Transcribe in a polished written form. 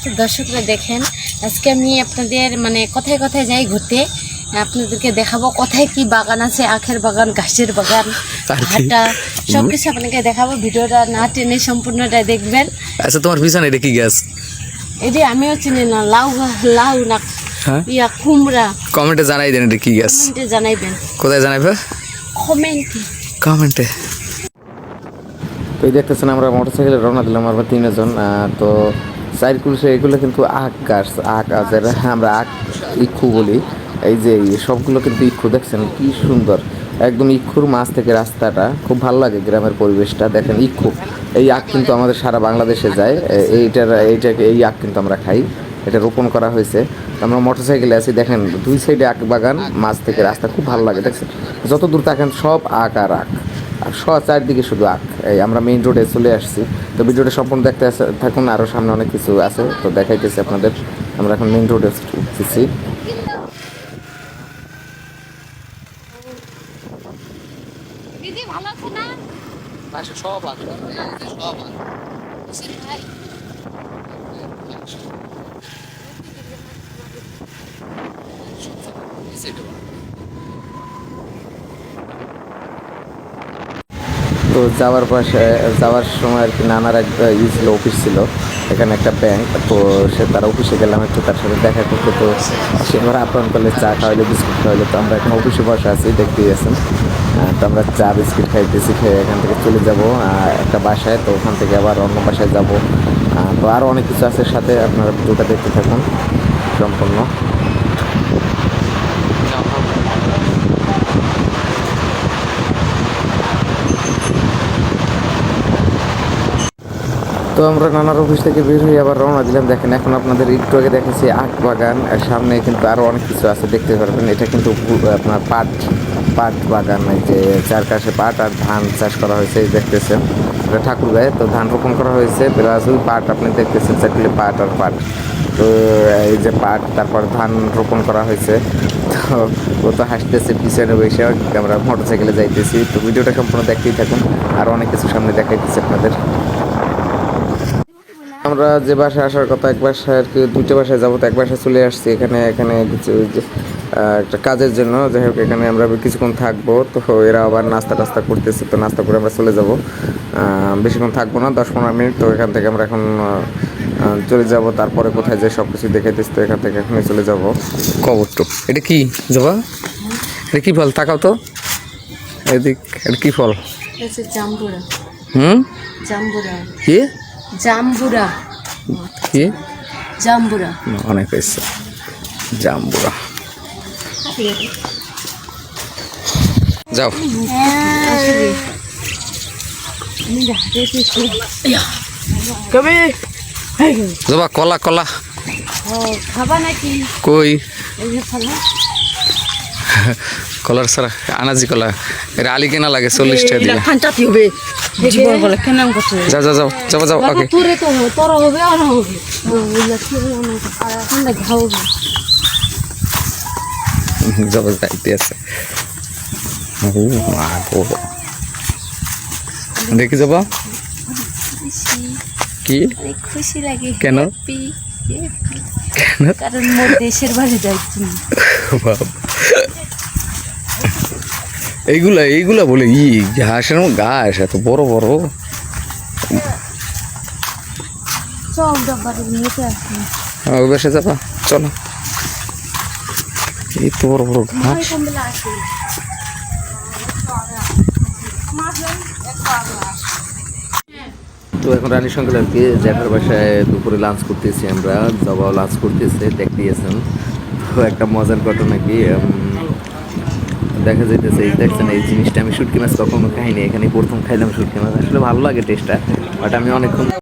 তো দর্শকরা দেখেন, আজকে আমি আপনাদের মানে কথায় কথায় যাই ঘুরতে, আপনাদেরকে দেখাবো কোথায় কি বাগান আছে, আখের বাগান, গাছের বাগান, হাটা, সবকিছু আপনাকে দেখাবো। ভিডিওটা না টেনে সম্পূর্ণটা দেখবেন। আচ্ছা, তোমার পিছনে এটা কি গাছ? এটি আমিও চিনি না, লাউ লাউ না ইয়া কুমড়া। কমেন্টে জানাই দেন এটা কি গাছ, কমেন্টে জানাইবেন। কোথায় জানাইবে? কমেন্টে। তো এই দেখতেছেন আমরা মোটরসাইকেলে রওনা দিলাম আমরা তিনজন। তো সাইডগুলো এগুলো কিন্তু আখ গাছ, আখ গাছের আমরা আখ ইক্ষু বলি। এই যে সবগুলো কিন্তু ইক্ষু, দেখছেন কি সুন্দর একদম ইক্ষুর মাছ থেকে রাস্তাটা, খুব ভালো লাগে গ্রামের পরিবেশটা। দেখেন ইক্ষু, এই আখ কিন্তু আমাদের সারা বাংলাদেশে যায়। এইটাকে এই আখ কিন্তু আমরা খাই, এটা রোপণ করা হয়েছে। আমরা মোটরসাইকেলে আছি, দেখেন দুই সাইডে আখ বাগান, মাছ থেকে রাস্তা, খুব ভালো লাগে। দেখছেন যত দূর তাকান সব আখ আর আখ, আর চারদিকে শুধু আখ। এই আমরা মেইন রোডে চলে আসছি। তো ভিডিওটা সম্পূর্ণ দেখতে থাকুন, আরও সামনে অনেক কিছু আছে তো দেখাইতেছি আপনাদের। আমরা এখন মেইন রোডে উঠতেছি। দিদি ভালো আছে না? পাশে সব আছে, সব আছে। তো যাওয়ার সময় আর কি নানার এক ছিল, অফিস ছিল এখানে একটা ব্যাংক। তো তার অফিসে গেলাম একটু তার সাথে দেখা করতে। তো সে আমার আপ্যায়ন করলে চা খাওয়াইলে, বিস্কুট খাওয়াইলে। তো আমরা এখন অফিসে বসে আছি, দেখতে গেছেন। তো আমরা চা বিস্কিট খাইতেছি, খেয়ে এখান থেকে চলে যাব একটা বাসায়। তো ওখান থেকে আবার অন্য বাসায় যাব। তো আরও অনেক কিছু আছে সাথে, আপনারা ভিডিওটা দেখতে থাকুন সম্পূর্ণ। তো আমরা নানার অফিস থেকে বের হয়ে আবার রওনা দিলাম। দেখেন এখন আপনাদের একটু আগে দেখেছি আখ বাগান, আর সামনে কিন্তু আরও অনেক কিছু আছে, দেখতে পারবেন। এটা কিন্তু আপনার পাট বাগান, এই যে চারপাশে পাট আর ধান চাষ করা হয়েছে, এই দেখতেছেন এটা ঠাকুরগাঁয়ে। তো ধান রোপণ করা হয়েছে, প্লাস ওই পাট আপনি দেখতেছেন চারগুলি পাট আর পাট। তো এই যে পাট, তারপর ধান রোপণ করা হয়েছে। তো ও তো হাসতেছে পিছনে বসে, আমরা মোটরসাইকেলে যাইতেছি। তো ভিডিওটা সম্পূর্ণ দেখতেই থাকুন, আরও অনেক কিছু সামনে দেখাইতেছি আপনাদের। আমরা যে বাসায় আসার কথা, এক বাসায় আর কি দুটো বাসায় যাবো, তো এক বাসায় চলে আসছি। এখানে কিছু একটা কাজের জন্য, যাই হোক এখানে আমরা কিছুক্ষণ থাকবো। তো এরা আবার নাস্তা করতেছে, তো নাস্তা করে আমরা চলে যাব। বেশিক্ষণ থাকবো না, 10-15 মিনিট। তো এখান থেকে আমরা এখন চলে যাব, তারপরে কোথায় যাই সব কিছু দেখাইতেছি। তো এখান থেকে এখনই চলে যাব। কবরটো এটা কি জবা, এটা কি ফল? তাকাও তো এদিক, এটা কি ফল? জাম্বুরা। জাম্বুরা কি? জাম্বুরা কি? জাম্বুরা অনেক হয়েছে, জাম্বুরা। যাও জবা, কলা কলা খাবা নাকি? কই কলার সারা আনাজি কলা, এটা আলি কেনা লাগে 40 টাকা দিয়ে। যাও যাও যাও যাও যাও, ওকে। যাবো যাইতে আছে, দেখি যাবা কি খুশি লাগে। কেন? কারণ মোর দেশের বাড়ি যাচ্ছি। এইগুলা বলে ঘাসের ঘাস এত বড় বড়। ওই বাসে যাবা, চলো। এই তো বড় বড় ঘাস। তো এখন রানীর সঙ্গে আর কি জ্যাঠার বাসায় দুপুরে লাঞ্চ করতেছি আমরা, জবাও লাঞ্চ করতেছে, দেখতেছেন। তো একটা মজার ঘটনা কি দেখা যাইতেছে, এই দেখছেন এই জিনিসটা, আমি শুটকি মাছ কখনো খাইনি, এখানে প্রথম খাইলাম শুটকি মাছ। আসলে ভালো লাগে টেস্টটা, বাট আমি অনেকক্ষণ